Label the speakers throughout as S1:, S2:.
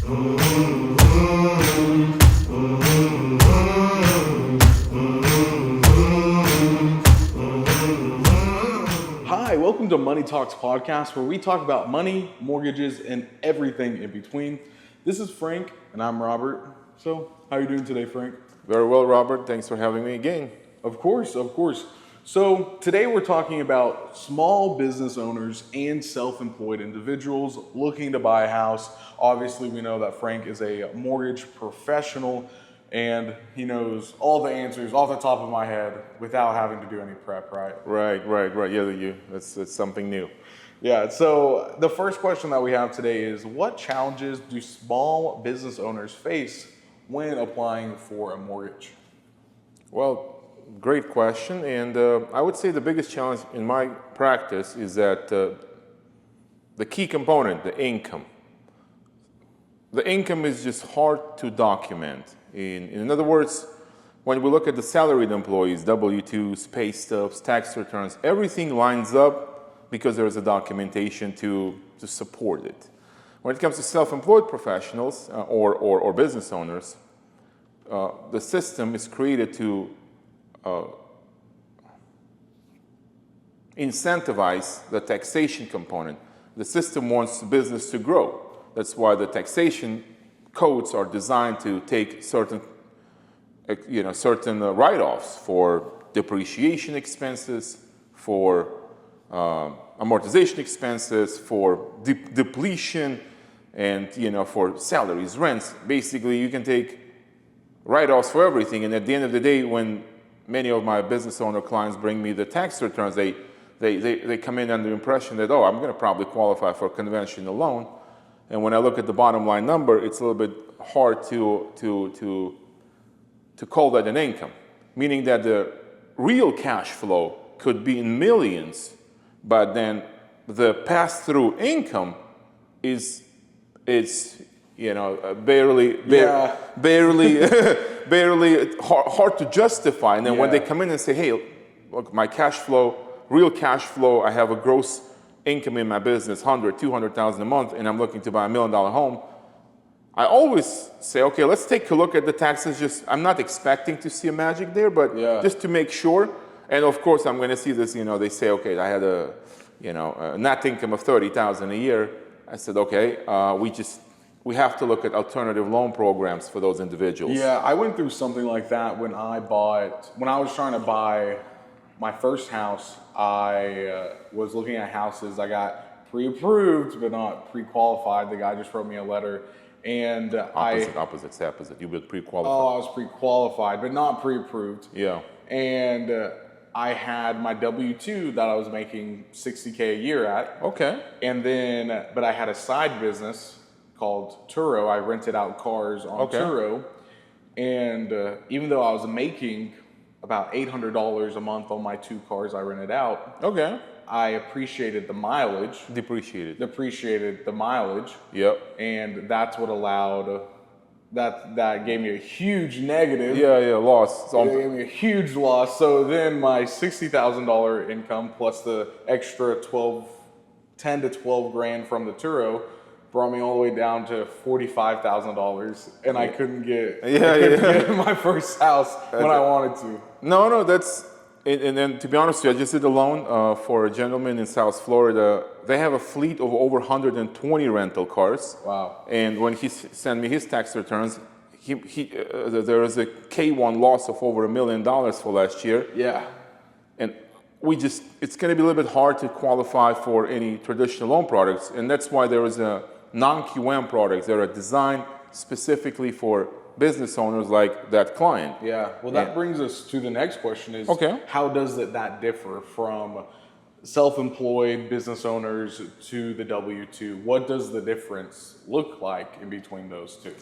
S1: Hi, welcome to Money Talks podcast, where we talk about money, mortgages, and everything in between. This is Frank, and I'm Robert. So, how are you doing today, Frank?
S2: Very well, Robert. Thanks for having me again.
S1: Of course, of course. So, today we're talking about small business owners and self-employed individuals looking to buy a house. Obviously, we know that Frank is a mortgage professional, and he knows all the answers off the top of my head without having to do any prep, right?
S2: Right. Yeah, that's something new.
S1: Yeah, so the first question that we have today is, what challenges do small business owners face when applying for a mortgage?
S2: Well, great question. And I would say the biggest challenge in my practice is that the key component, the income. The income is just hard to document. In other words, when we look at the salaried employees, W-2s, pay stubs, tax returns, everything lines up because there is a documentation to support it. When it comes to self-employed professionals or business owners, the system is created to incentivize the taxation component. The system wants business to grow. That's why the taxation codes are designed to take certain write-offs for depreciation expenses, for amortization expenses, for depletion, and for salaries, rents. Basically, you can take write-offs for everything. And at the end of the day, when many of my business owner clients bring me the tax returns, they come in under the impression that, oh, I'm going to probably qualify for a conventional loan. And when I look at the bottom line number, it's a little bit hard to call that an income, meaning that the real cash flow could be in millions, but then the pass-through income is barely hard to justify. And then when they come in and say, hey, look, my cash flow, real cash flow, I have a gross income in my business, $100,000, $200,000 a month, and I'm looking to buy $1 million home, I always say, okay, let's take a look at the taxes. I'm not expecting to see a magic there, but just to make sure. And of course, I'm going to see this, they say, okay, I had a net income of $30,000 a year. I said, okay, we have to look at alternative loan programs for those individuals.
S1: Yeah, I went through something like that when I was trying to buy my first house. I was looking at houses. I got pre-approved, but not pre-qualified. The guy just wrote me a letter. And
S2: opposite. You were pre-qualified.
S1: Oh, I was pre-qualified, but not pre-approved.
S2: Yeah.
S1: And I had my W-2 that I was making $60K a year at.
S2: Okay.
S1: And then, but I had a side business called Turo. I rented out cars on Turo. And even though I was making about $800 a month on my 2 cars I rented out.
S2: Okay.
S1: I appreciated the mileage.
S2: Depreciated
S1: the mileage.
S2: Yep.
S1: And that's what allowed, that gave me a huge negative.
S2: Yeah, loss.
S1: It gave me a huge loss. So then my $60,000 income plus the extra 10 to 12 grand from the Turo brought me all the way down to $45,000, and I couldn't get my first house when I wanted to.
S2: No, and then to be honest with you, I just did a loan for a gentleman in South Florida. They have a fleet of over 120 rental cars.
S1: Wow.
S2: And when he sent me his tax returns, there was a K1 loss of over $1 million for last year.
S1: Yeah.
S2: And it's going to be a little bit hard to qualify for any traditional loan products. And that's why there is a non-QM products that are designed specifically for business owners like that client.
S1: Yeah, well, that brings us to the next question is, how does that differ from self-employed business owners to the W-2? What does the difference look like in between those two?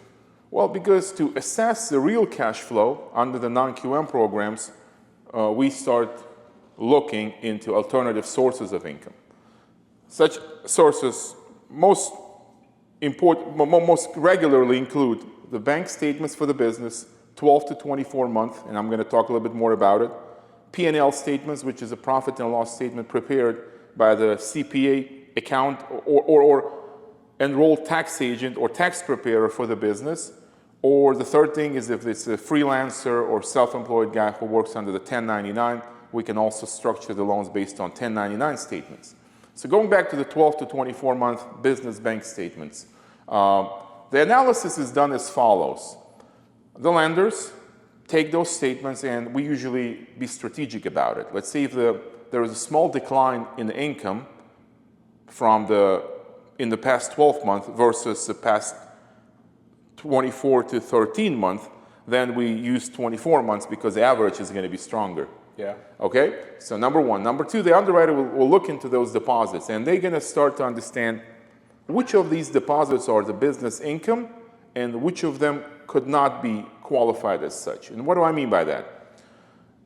S2: Well, because to assess the real cash flow under the non-QM programs, we start looking into alternative sources of income. Such sources most regularly include the bank statements for the business, 12 to 24 months, and I'm going to talk a little bit more about it. P&L statements, which is a profit and loss statement prepared by the CPA account or enrolled tax agent or tax preparer for the business. Or the third thing is if it's a freelancer or self-employed guy who works under the 1099, we can also structure the loans based on 1099 statements. So going back to the 12 to 24 month business bank statements, the analysis is done as follows. The lenders take those statements and we usually be strategic about it. Let's say if there is a small decline in the income in the past 12 months versus the past 24 to 13 months, then we use 24 months because the average is going to be stronger.
S1: Yeah.
S2: Okay? So number one. Number two, the underwriter will look into those deposits and they're going to start to understand which of these deposits are the business income and which of them could not be qualified as such. And what do I mean by that?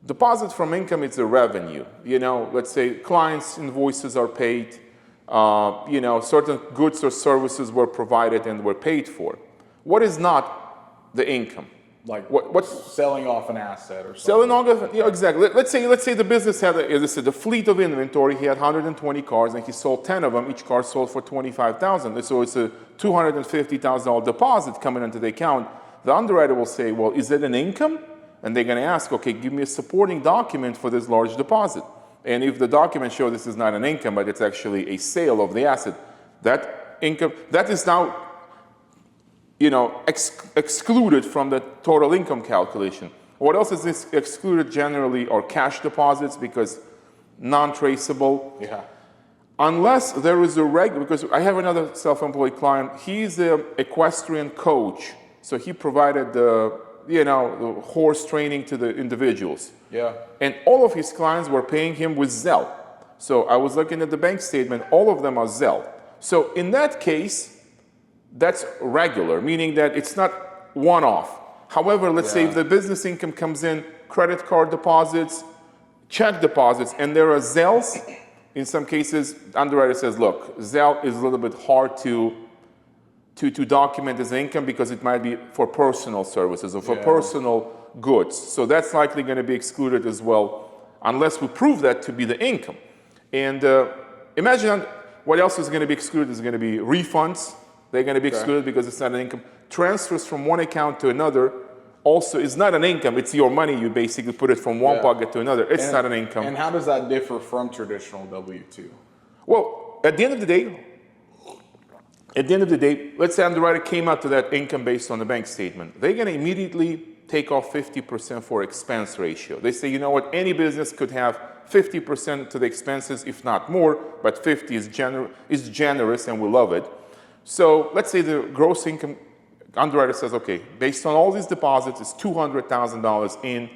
S2: Deposit from income is a revenue. Let's say clients' invoices are paid, certain goods or services were provided and were paid for. What is not the income?
S1: Like
S2: what's
S1: selling off an asset or something.
S2: Selling off, exactly. Let's say the business had, as I said, a fleet of inventory. He had 120 cars and he sold 10 of them. Each car sold for $25,000. So it's a $250,000 deposit coming into the account. The underwriter will say, well, is it an income? And they're going to ask, okay, give me a supporting document for this large deposit. And if the document shows this is not an income, but it's actually a sale of the asset, that income, that is now excluded from the total income calculation. What else is this excluded generally are cash deposits because non-traceable.
S1: Yeah.
S2: Unless there is a because I have another self-employed client, he's an equestrian coach. So he provided the horse training to the individuals.
S1: Yeah.
S2: And all of his clients were paying him with Zelle. So I was looking at the bank statement, all of them are Zelle. So in that case, that's regular, meaning that it's not one-off. However, let's say if the business income comes in, credit card deposits, check deposits, and there are Zelles, in some cases, underwriter says, look, Zelle is a little bit hard to document as income because it might be for personal services or for personal goods. So that's likely going to be excluded as well, unless we prove that to be the income. And imagine what else is going to be excluded is going to be refunds. They're going to be excluded because it's not an income. Transfers from one account to another also is not an income. It's your money. You basically put it from one pocket to another. It's not an income.
S1: And how does that differ from traditional W-2?
S2: Well, at the end of the day, let's say underwriter came out to that income based on the bank statement. They're going to immediately take off 50% for expense ratio. They say, you know what, any business could have 50% to the expenses, if not more, but 50 is generous and we love it. So let's say the gross income underwriter says, okay, based on all these deposits, it's $200,000 in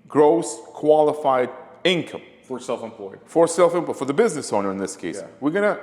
S2: gross qualified income.
S1: For self-employed.
S2: For self-employed, for the business owner in this case. Yeah.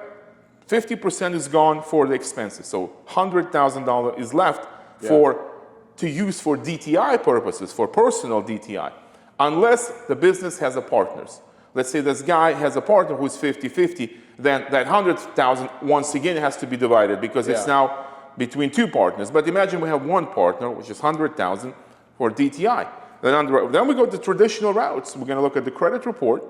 S2: 50% is gone for the expenses. So $100,000 is left to use for DTI purposes, for personal DTI, unless the business has a partners. Let's say this guy has a partner who's 50-50, then that $100,000 once again has to be divided because it's now between two partners. But imagine we have one partner, which is $100,000 for DTI. Then we go to traditional routes. We're going to look at the credit report.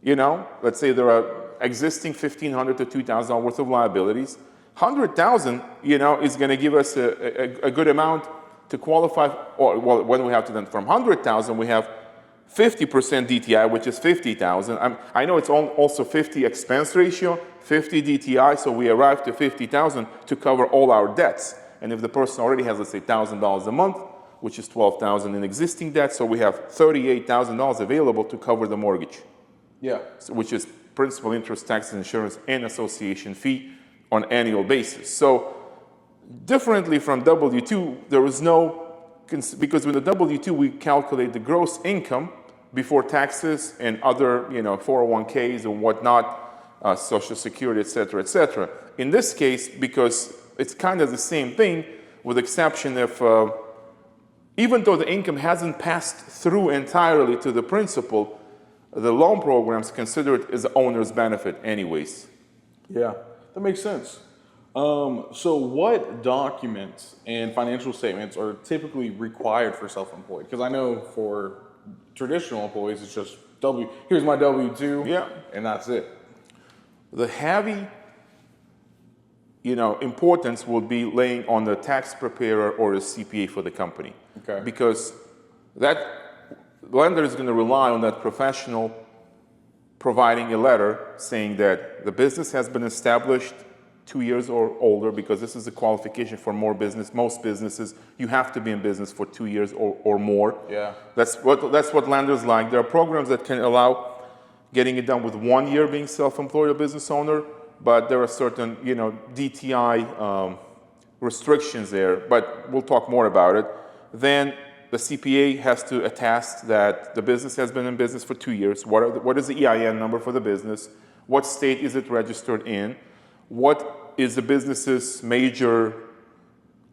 S2: Let's say there are existing $1,500 to $2,000 worth of liabilities. $100,000, is going to give us a good amount to qualify. When we have to then from $100,000, we have 50% DTI, which is $50,000. I know it's also 50 expense ratio, 50 DTI, so we arrive to $50,000 to cover all our debts. And if the person already has, let's say, $1,000 a month, which is $12,000 in existing debt, so we have $38,000 available to cover the mortgage. Yeah. So, which is principal, interest, taxes, insurance, and association fee on annual basis. So differently from W-2, there is no, because with the W-2 we calculate the gross income before taxes and other, 401ks and whatnot, Social Security, et cetera, In this case, because it's kind of the same thing, with the exception of, even though the income hasn't passed through entirely to the principal, the loan programs consider it as the owner's benefit anyways.
S1: Yeah, that makes sense. So what documents and financial statements are typically required for self-employed? Because I know for traditional employees, it's just here's my W-2, and that's it.
S2: The heavy importance will be laying on the tax preparer or a CPA for the company.
S1: Okay.
S2: Because that lender is going to rely on that professional providing a letter saying that the business has been established 2 years or older, because this is a qualification for most businesses. You have to be in business for 2 years or more.
S1: Yeah.
S2: That's what lenders like. There are programs that can allow getting it done with 1 year being self-employed or business owner, but there are certain, DTI restrictions there, but we'll talk more about it. Then the CPA has to attest that the business has been in business for 2 years. What is the EIN number for the business? What state is it registered in? What is the business's major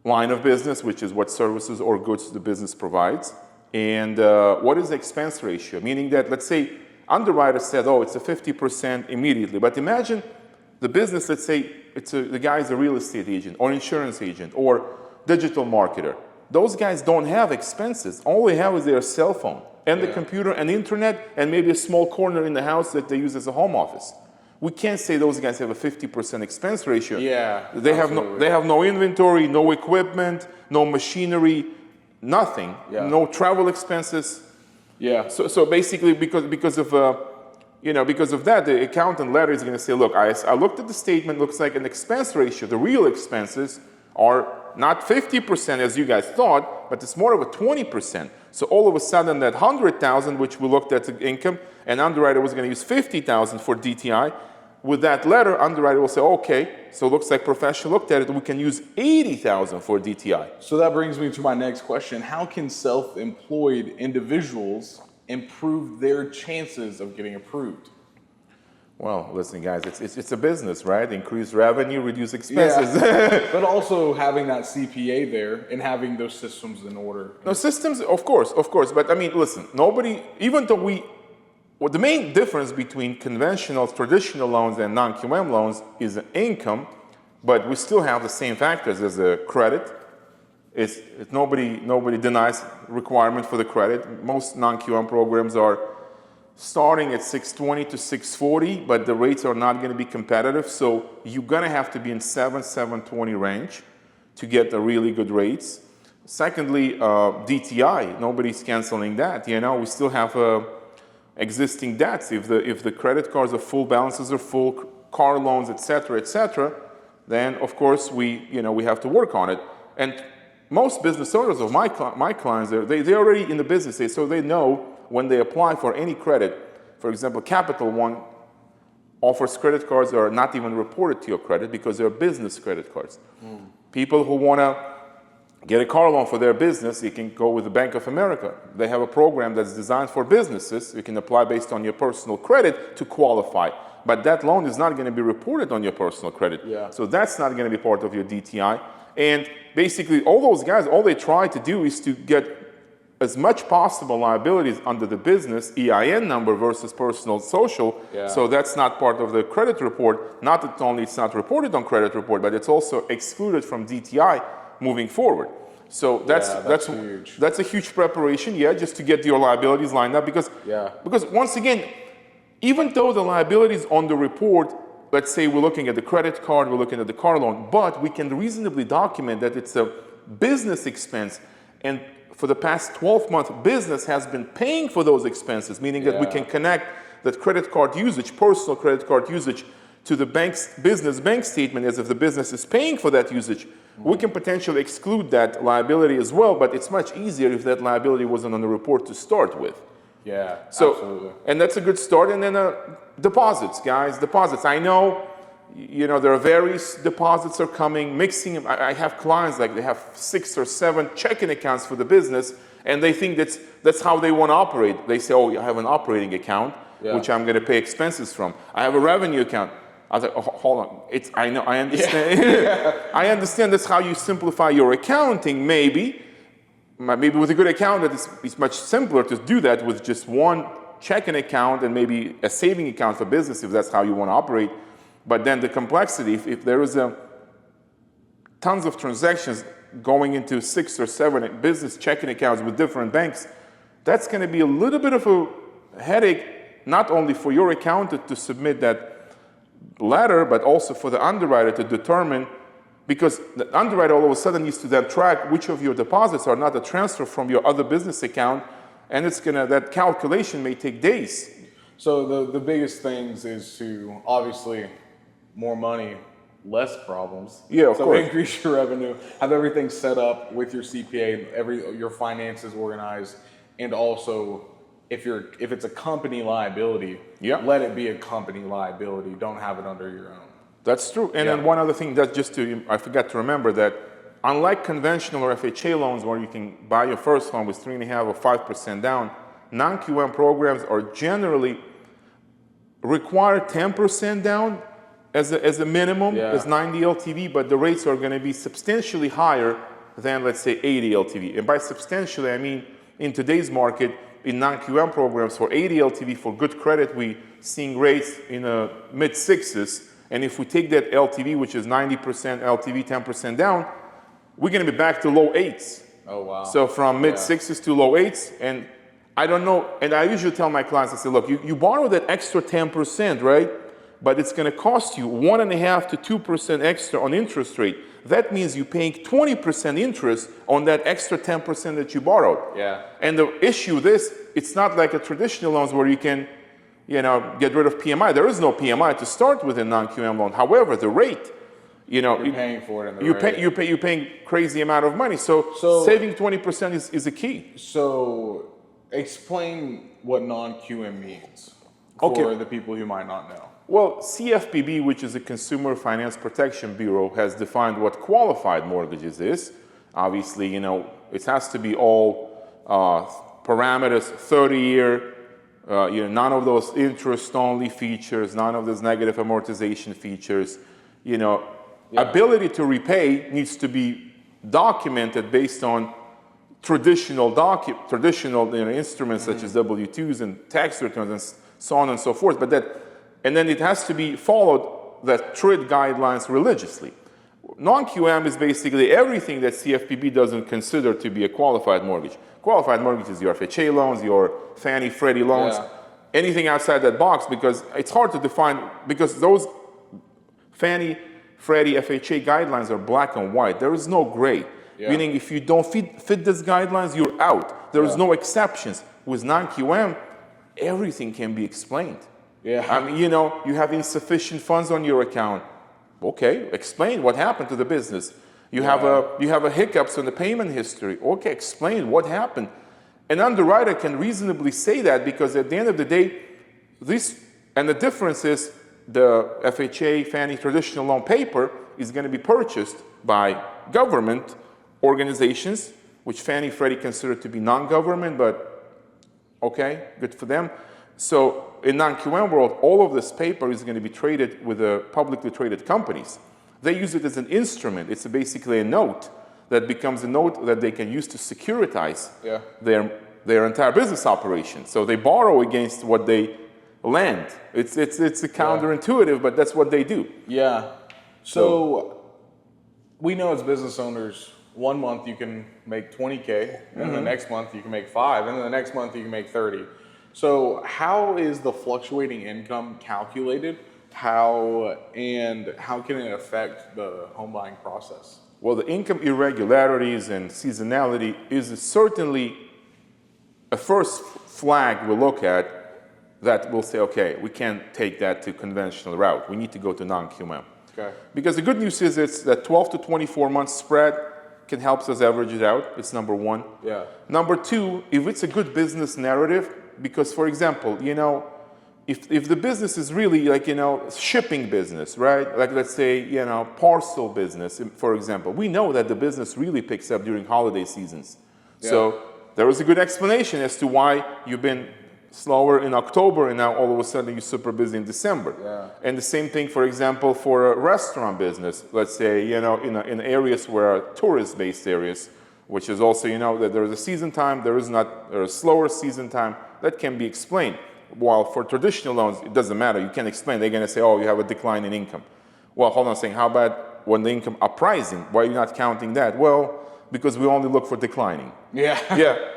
S2: line of business, which is what services or goods the business provides? And what is the expense ratio? Meaning that, let's say, underwriter said, oh, it's a 50% immediately. But imagine the business, let's say, the guy is a real estate agent or insurance agent or digital marketer. Those guys don't have expenses. All they have is their cell phone and the computer and internet and maybe a small corner in the house that they use as a home office. We can't say those guys have a 50% expense ratio.
S1: Yeah,
S2: they have no inventory, no equipment, no machinery, nothing, no travel expenses.
S1: Yeah.
S2: So basically, because of that, the accountant letter is going to say, look, I looked at the statement. Looks like an expense ratio. The real expenses are not 50% as you guys thought, but it's more of a 20%. So all of a sudden, that 100,000, which we looked at the income, and underwriter was going to use 50,000 for DTI. With that letter, underwriter will say, okay, so it looks like professional looked at it. We can use 80,000 for DTI.
S1: So that brings me to my next question. How can self-employed individuals improve their chances of getting approved?
S2: Well, listen, guys, it's a business, right? Increase revenue, reduce expenses.
S1: Yeah. But also having that CPA there and having those systems in order.
S2: No, systems, of course. But I mean, listen, even though the main difference between conventional, traditional loans and non-QM loans is income, but we still have the same factors as a credit. Nobody denies requirement for the credit. Most non-QM programs are starting at 620 to 640, but the rates are not going to be competitive. So you're going to have to be in 720 range to get the really good rates. Secondly, DTI, nobody's canceling that. We still have existing debts. If the credit cards are full, balances are full, car loans, etc., then of course we have to work on it. And most business owners of my clients, they're already in the business, so they know when they apply for any credit. For example, Capital One offers credit cards that are not even reported to your credit because they're business credit cards. People who want to get a car loan for their business, you can go with the Bank of America. They have a program that's designed for businesses. You can apply based on your personal credit to qualify. But that loan is not going to be reported on your personal credit.
S1: Yeah.
S2: So that's not going to be part of your DTI. And basically, all those guys, all they try to do is to get as much possible liabilities under the business EIN number versus personal social.
S1: Yeah.
S2: So that's not part of the credit report. Not that only it's not reported on credit report, but it's also excluded from DTI moving forward. So that's
S1: huge.
S2: That's a huge preparation, just to get your liabilities lined up, because once again, even though the liabilities on the report, let's say we're looking at the credit card, we're looking at the car loan, but we can reasonably document that it's a business expense, and for the past 12 months, business has been paying for those expenses, meaning that we can connect that credit card usage, personal credit card usage, to the business bank statement as if the business is paying for that usage. We can potentially exclude that liability as well, but it's much easier if that liability wasn't on the report to start with.
S1: Yeah,
S2: so,
S1: absolutely.
S2: And that's a good start. And then deposits, guys, deposits. I know, there are various deposits are coming, mixing. I have clients, like they have 6 or 7 checking accounts for the business, and they think that's how they want to operate. They say, oh, I have an operating account, which I'm going to pay expenses from. I have a revenue account. I was like, oh, hold on. I understand. I understand that's how you simplify your accounting, maybe. Maybe with a good accountant, it's much simpler to do that with just one checking account and maybe a saving account for business, if that's how you want to operate. But then the complexity, if there is tons of transactions going into 6 or 7 business checking accounts with different banks, that's going to be a little bit of a headache, not only for your accountant to submit that letter, but also for the underwriter to determine because the underwriter all of a sudden needs to then track which of your deposits are not a transfer from your other business account, and that calculation may take days.
S1: So the biggest things is to obviously more money, less problems.
S2: Yeah, of
S1: so
S2: course.
S1: increase your revenue, have everything set up with your CPA, your finances organized, and also if it's a company liability, let it be a company liability. Don't have it under your own.
S2: That's true. And then one other thing that I forgot to remember that unlike conventional or FHA loans where you can buy your first home with 3.5 or 5% down, non-QM programs are generally require 10% down as a minimum, as 90 LTV, but the rates are going to be substantially higher than, let's say, 80 LTV. And by substantially, I mean in today's market, in non-QM programs for 80 LTV for good credit, we seeing rates in the mid-6s. And if we take that LTV, which is 90% LTV, 10% down, we're going to be back to low 8s.
S1: Oh, wow.
S2: So from mid-6s to low 8s. And I don't know, and I usually tell my clients, I say, look, you borrow that extra 10%, right? But it's going to cost you 1.5 to 2% extra on interest rate. That means you're paying 20% interest on that extra 10% that you borrowed.
S1: Yeah.
S2: And the issue with this, it's not like a traditional loans where you can, get rid of PMI. There is no PMI to start with a non-QM loan. However, the rate,
S1: you're paying for it in the
S2: you're paying crazy amount of money. So saving 20% is a key.
S1: So explain what non-QM means for the people who might not know.
S2: Well, CFPB, which is a Consumer Finance Protection Bureau, has defined what qualified mortgages is. Obviously, it has to be all parameters, 30-year, none of those interest-only features, none of those negative amortization features. Ability to repay needs to be documented based on traditional instruments such as W-2s and tax returns and so on and so forth. And then it has to be followed, the TRID guidelines religiously. Non-QM is basically everything that CFPB doesn't consider to be a qualified mortgage. Qualified mortgage is your FHA loans, your Fannie, Freddie loans, anything outside that box, because it's hard to define, because those Fannie, Freddie, FHA guidelines are black and white. There is no gray. Meaning if you don't fit these guidelines, you're out. There is no exceptions. With non-QM, everything can be explained. I mean, you have insufficient funds on your account. Okay, explain what happened to the business. You have a hiccups in the payment history. Okay, explain what happened. An underwriter can reasonably say that because at the end of the day, the difference is the FHA, Fannie traditional loan paper is going to be purchased by government organizations, which Fannie, Freddie consider to be non-government, but okay, good for them. So in non-QM world, all of this paper is going to be traded with the publicly traded companies. They use it as an instrument. It's basically a note that becomes a note that they can use to securitize their entire business operation. So they borrow against what they lend. It's a counterintuitive, but that's what they do.
S1: Yeah. So we know as business owners, 1 month you can make 20K, and the next month you can make 5, and then the next month you can make 30. So how is the fluctuating income calculated? How can it affect the home buying process?
S2: Well, the income irregularities and seasonality is certainly a first flag we'll look at that we'll say, okay, we can't take that to conventional route. We need to go to non-QM.
S1: Okay.
S2: Because the good news is it's that 12 to 24 month spread can help us average it out. It's number one.
S1: Yeah.
S2: Number two, if it's a good business narrative, because for example, if the business is really like, shipping business, right? Like let's say, parcel business, for example, we know that the business really picks up during holiday seasons. Yeah. So there was a good explanation as to why you've been slower in October and now all of a sudden you're super busy in December.
S1: Yeah.
S2: And the same thing, for example, for a restaurant business, let's say, in areas where tourist-based areas, which is also, that there is a season time, there is a slower season time, that can be explained. While for traditional loans, it doesn't matter. You can't explain. They're going to say, oh, you have a decline in income. Well, hold on a second. How about when the income uprising? Why are you not counting that? Well, because we only look for declining.
S1: Yeah.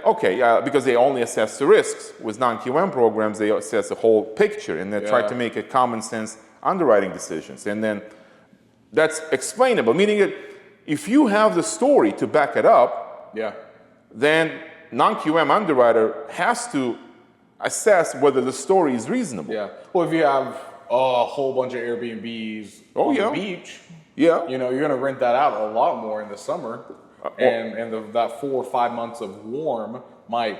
S2: Okay. Because they only assess the risks. With non-QM programs, they assess the whole picture and they try to make a common sense underwriting decisions. And then that's explainable, meaning that if you have the story to back it up,
S1: Yeah.
S2: then non-QM underwriter has to assess whether the story is reasonable.
S1: Yeah. Well, if you have a whole bunch of Airbnbs on
S2: yeah.
S1: the beach,
S2: Yeah.
S1: you know, you're going to rent that out a lot more in the summer. That 4 or 5 months of warm might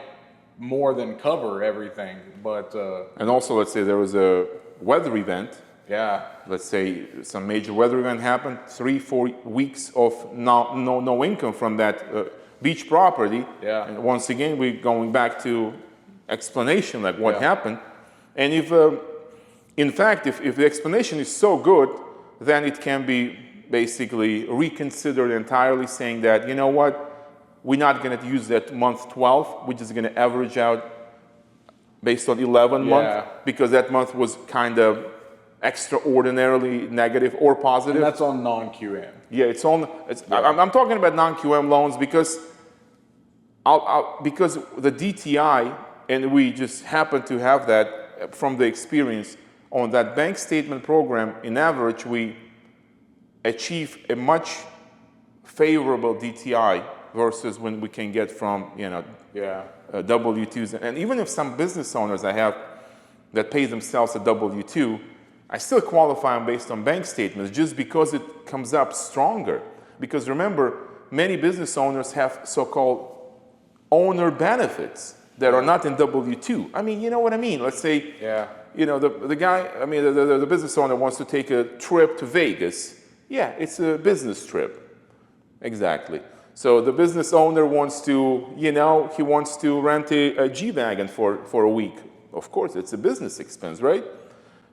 S1: more than cover everything. But
S2: And also, let's say there was a weather event.
S1: yeah,
S2: Let's say some major weather event happened, 3-4 weeks of no income from that beach property.
S1: Yeah.
S2: And once again, we're going back to explanation, like what
S1: Yeah.
S2: happened. And if, in fact, if the explanation is so good, then it can be basically reconsidered entirely, saying that, you know what, we're not going to use that month 12, we're just going to average out based on 11
S1: Yeah.
S2: month, because that month was kind of extraordinarily negative or positive.
S1: and that's on non-QM.
S2: Yeah, it's on. I'm talking about non-QM loans because because the DTI, and we just happen to have that from the experience on that bank statement program. In average, we achieve a much favorable DTI versus when we can get from
S1: Yeah.
S2: W-2s. And even if some business owners I have that pay themselves a W-2, I still qualify them based on bank statements just because it comes up stronger. Because remember, many business owners have so-called owner benefits that are not in W-2. I mean, you know what I mean? Let's say,
S1: Yeah.
S2: the guy, I mean, the business owner wants to take a trip to Vegas. Yeah, it's a business trip. Exactly. So the business owner wants to, he wants to rent a G-Wagon for a week. Of course, it's a business expense, right?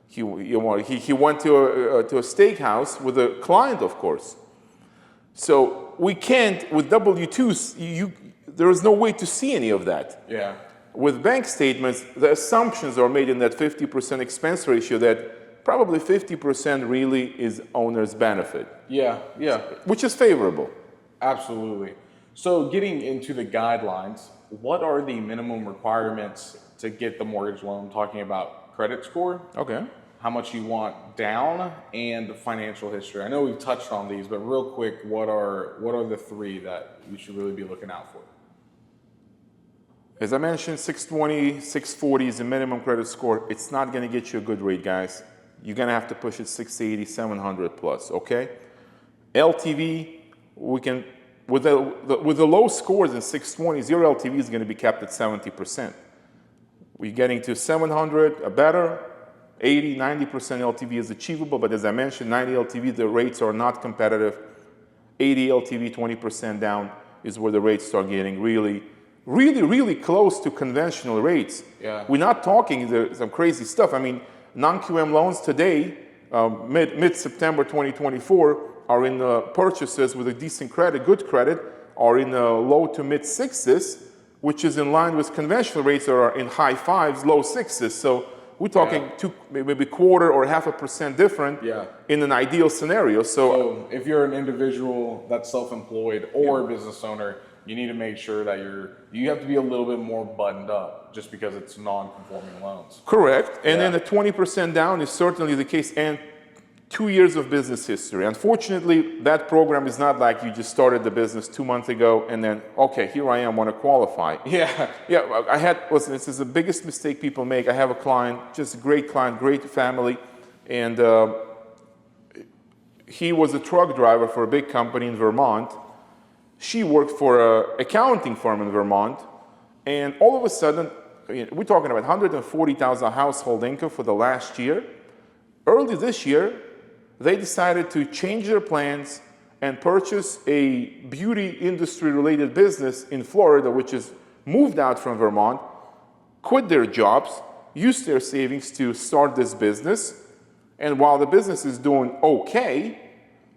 S2: He went to a steakhouse with a client, of course. So we can't, with W-2s, there is no way to see any of that.
S1: Yeah.
S2: With bank statements, the assumptions are made in that 50% expense ratio that probably 50% really is owner's benefit,
S1: Yeah. Yeah.
S2: which is favorable.
S1: Absolutely. So getting into the guidelines, what are the minimum requirements to get the mortgage loan? Talking about credit score,
S2: Okay.
S1: how much you want down, and financial history. I know we've touched on these, but real quick, what are the three that you should really be looking out for?
S2: As I mentioned, 620, 640 is the minimum credit score. It's not going to get you a good rate, guys. You're going to have to push it 680, 700 plus, okay? LTV, we can, with the low scores in 620s, your LTV is going to be capped at 70%. We're getting to 700, a better, 80, 90% LTV is achievable, but as I mentioned, 90 LTV, the rates are not competitive. 80 LTV, 20% down is where the rates start getting really close to conventional rates.
S1: Yeah.
S2: We're not talking some crazy stuff. I mean, non-QM loans today, mid-September 2024, are in purchases with a decent credit, good credit, are in low to mid-6s, which is in line with conventional rates that are in high 5s, low 6s. So we're talking maybe quarter or 0.5% different in an ideal scenario.
S1: So if you're an individual that's self-employed or a business owner, you need to make sure that you have to be a little bit more buttoned up just because it's non-conforming loans.
S2: Correct. And then the 20% down is certainly the case, and 2 years of business history. Unfortunately, that program is not like you just started the business 2 months ago and then, okay, here I am, want to qualify.
S1: Yeah.
S2: Yeah, listen, this is the biggest mistake people make. I have a client, just a great client, great family, and he was a truck driver for a big company in Vermont. She worked for an accounting firm in Vermont, and all of a sudden, we're talking about $140,000 household income for the last year. Early this year, they decided to change their plans and purchase a beauty industry-related business in Florida, which is moved out from Vermont, quit their jobs, used their savings to start this business, and while the business is doing okay,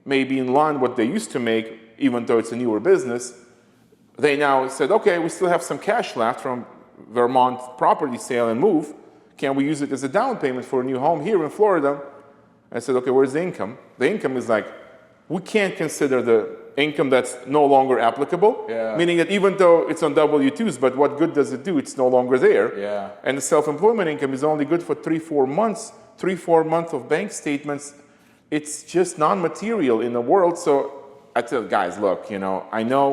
S2: maybe in line with what they used to make, even though it's a newer business, they now said, okay, we still have some cash left from Vermont property sale and move. Can we use it as a down payment for a new home here in Florida? I said, okay, where's the income? The income is like, we can't consider the income that's no longer applicable, meaning that even though it's on W-2s, but what good does it do? It's no longer there.
S1: Yeah.
S2: And the self-employment income is only good for 3-4 months, 3-4 months of bank statements it's just non-material in the world. So I tell guys, look, I know,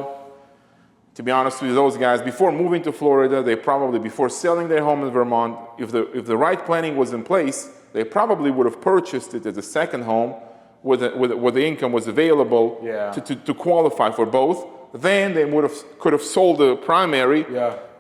S2: to be honest with those guys, before moving to Florida, they probably, before selling their home in Vermont, if the right planning was in place, they probably would have purchased it as a second home where the income was available to qualify for both. Then they could have sold the primary,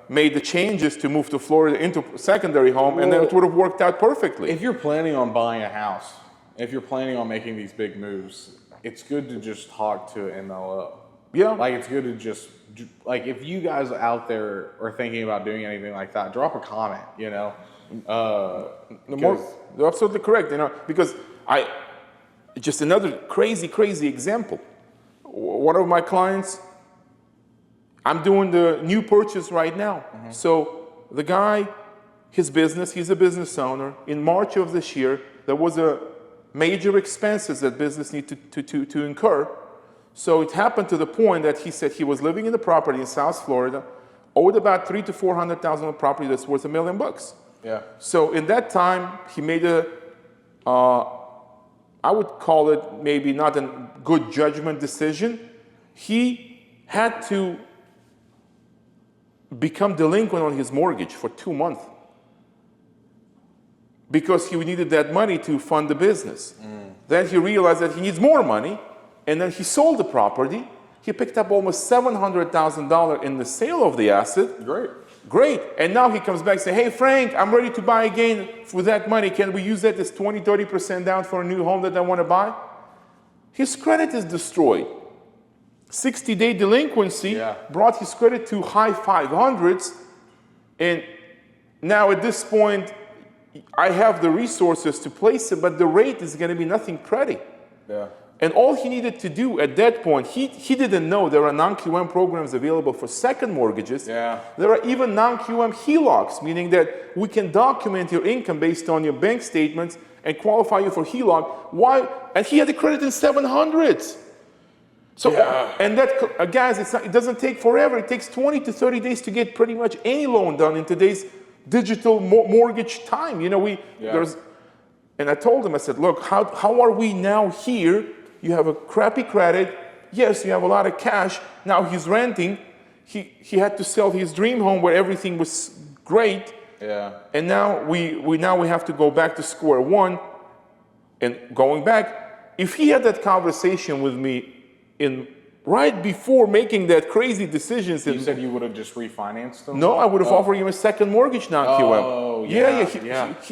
S2: made the changes to move to Florida into secondary home, and then it would have worked out perfectly.
S1: If you're planning on buying a house, if you're planning on making these big moves, it's good to just talk to an MLO.
S2: Yeah.
S1: Like, it's good to just, like, if you guys out there are thinking about doing anything like that, drop a comment, You're
S2: absolutely correct, because just another crazy example. One of my clients, I'm doing the new purchase right now. So the guy, his business, he's a business owner. In March of this year, there was a major expenses that business need to incur. So it happened to the point that he said he was living in the property in South Florida, owed about $300,000 to $400,000 on a property that's worth $1 million.
S1: Yeah.
S2: So in that time, he made I would call it maybe not a good judgment decision. He had to become delinquent on his mortgage for 2 months because he needed that money to fund the business. Then he realized that he needs more money, and then he sold the property. He picked up almost $700,000 in the sale of the asset. Great. And now he comes back and says, hey, Frank, I'm ready to buy again for that money. Can we use that as 20, 30% down for a new home that I want to buy? His credit is destroyed. 60-day delinquency brought his credit to high 500s. And now at this point, I have the resources to place it, but the rate is going to be nothing pretty. And all he needed to do at that point, he didn't know there are non-QM programs available for second mortgages. There are even non-QM HELOCs, meaning that we can document your income based on your bank statements and qualify you for HELOC. Why? And he had a credit in 700s. So, and that, guys, it doesn't take forever. It takes 20 to 30 days to get pretty much any loan done in today's digital mortgage time. And I told him, I said, look, how are we now here? You have a crappy credit. Yes, you have a lot of cash. Now he's renting. He had to sell his dream home where everything was great. And now we have to go back to square one. And going back, if he had that conversation with me right before making that crazy decisions.
S1: You said you would have just refinanced them?
S2: No, I would have offered him a second mortgage non-QM.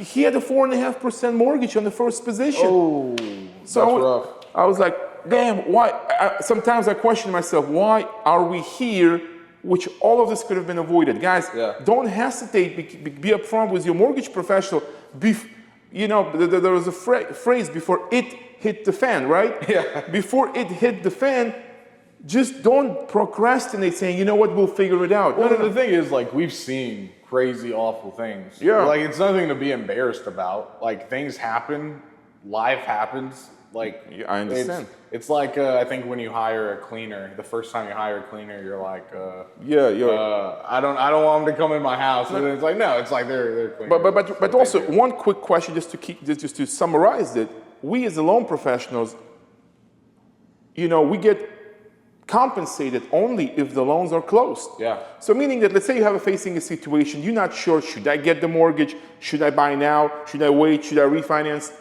S2: He had a 4.5% mortgage on the first position.
S1: That's rough.
S2: I was like, damn, why? Sometimes I question myself, why are we here, which all of this could have been avoided? Guys, don't hesitate, be upfront with your mortgage professional. There was a phrase, before it hit the fan, right? Before it hit the fan, just don't procrastinate saying, you know what, we'll figure it out.
S1: Well, the thing is, like, we've seen crazy, awful things. Like, it's nothing to be embarrassed about. Like, things happen, life happens. Like,
S2: I understand.
S1: It's like, I think when you hire a cleaner, the first time you hire a cleaner, you're like, I don't want them to come in my house. And it's like, no, it's like they're cleaning.
S2: But also, one quick question, just to summarize it. We as the loan professionals, we get compensated only if the loans are closed. So meaning that, let's say you have facing a situation, you're not sure, should I get the mortgage? Should I buy now? Should I wait? Should I refinance?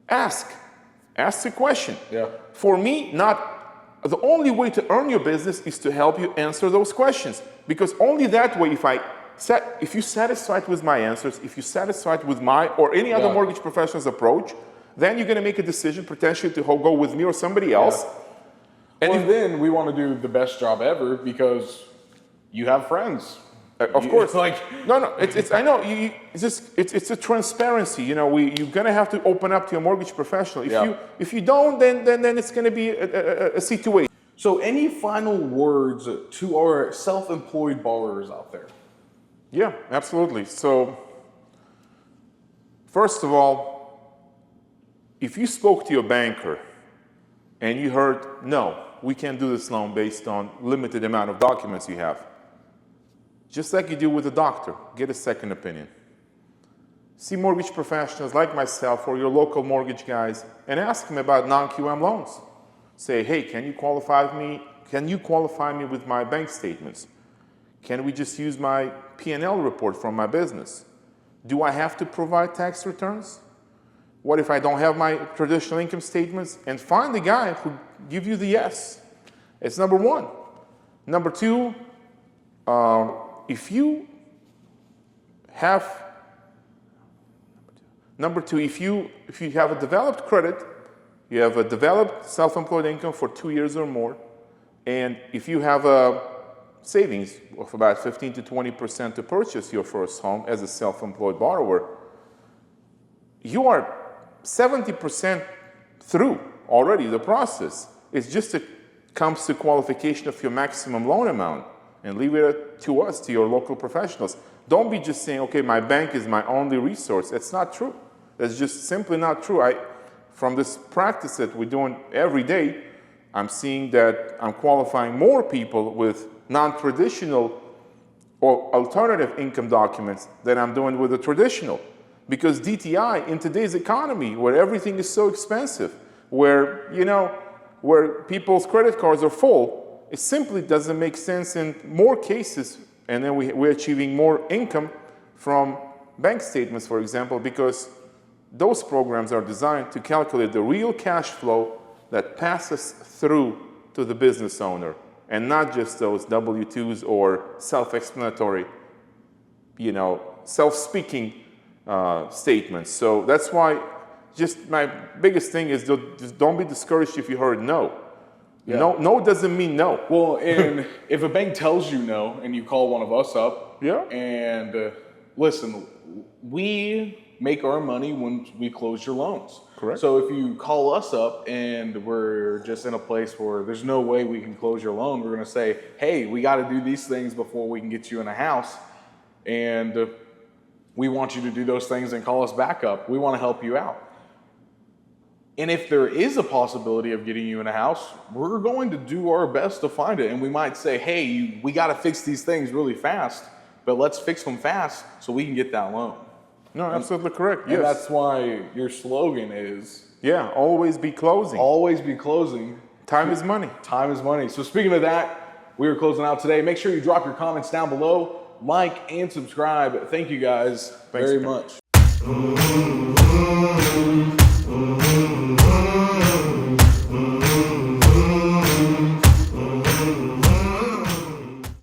S2: Ask the question. For me, the only way to earn your business is to help you answer those questions. Because only that way, if you're satisfied with my answers, if you're satisfied with my or any other mortgage professional's approach, then you're going to make a decision potentially to go with me or somebody else.
S1: And then we want to do the best job ever because you have friends.
S2: Of course.
S1: Like,
S2: no. I know. It's a transparency. You're gonna have to open up to your mortgage professional. If you don't, then it's gonna be a situation.
S1: So, any final words to our self-employed borrowers out there?
S2: Yeah, absolutely. So, first of all, if you spoke to your banker and you heard, no, we can't do this loan based on limited amount of documents you have. Just like you do with a doctor, get a second opinion. see mortgage professionals like myself or your local mortgage guys and ask them about non-QM loans. Say, hey, can you qualify me with my bank statements? Can we just use my P&L report from my business? Do I have to provide tax returns? What if I don't have my traditional income statements? And find the guy who give you the yes. It's number one. Number two, if you have a developed credit, you have a developed self-employed income for 2 years or more, and if you have a savings of about 15 to 20% to purchase your first home as a self-employed borrower, you are 70% through already the process. It's just comes to qualification of your maximum loan amount, and leave it to us, to your local professionals. Don't be just saying, okay, my bank is my only resource. It's not true. That's just simply not true. From this practice that we're doing every day, I'm seeing that I'm qualifying more people with non-traditional or alternative income documents than I'm doing with the traditional. Because DTI, in today's economy, where everything is so expensive, where people's credit cards are full, it simply doesn't make sense in more cases. And then we're achieving more income from bank statements, for example, because those programs are designed to calculate the real cash flow that passes through to the business owner, and not just those W-2s or self-explanatory, self-speaking statements. So that's why just my biggest thing is just don't be discouraged if you heard no. Yeah. No doesn't mean no.
S1: Well, and if a bank tells you no and you call one of us up,
S2: yeah.
S1: And listen, we make our money when we close your loans.
S2: Correct.
S1: So if you call us up and we're just in a place where there's no way we can close your loan, we're going to say, hey, we got to do these things before we can get you in a house. And we want you to do those things and call us back up. We want to help you out. And if there is a possibility of getting you in a house, we're going to do our best to find it. And we might say, hey, we got to fix these things really fast, but let's fix them fast so we can get that loan.
S2: No, absolutely correct.
S1: And that's why your slogan is...
S2: Yeah, always be closing.
S1: Always be closing.
S2: Time is money.
S1: Time is money. So speaking of that, we are closing out today. Make sure you drop your comments down below, like and subscribe. Thank you guys very much.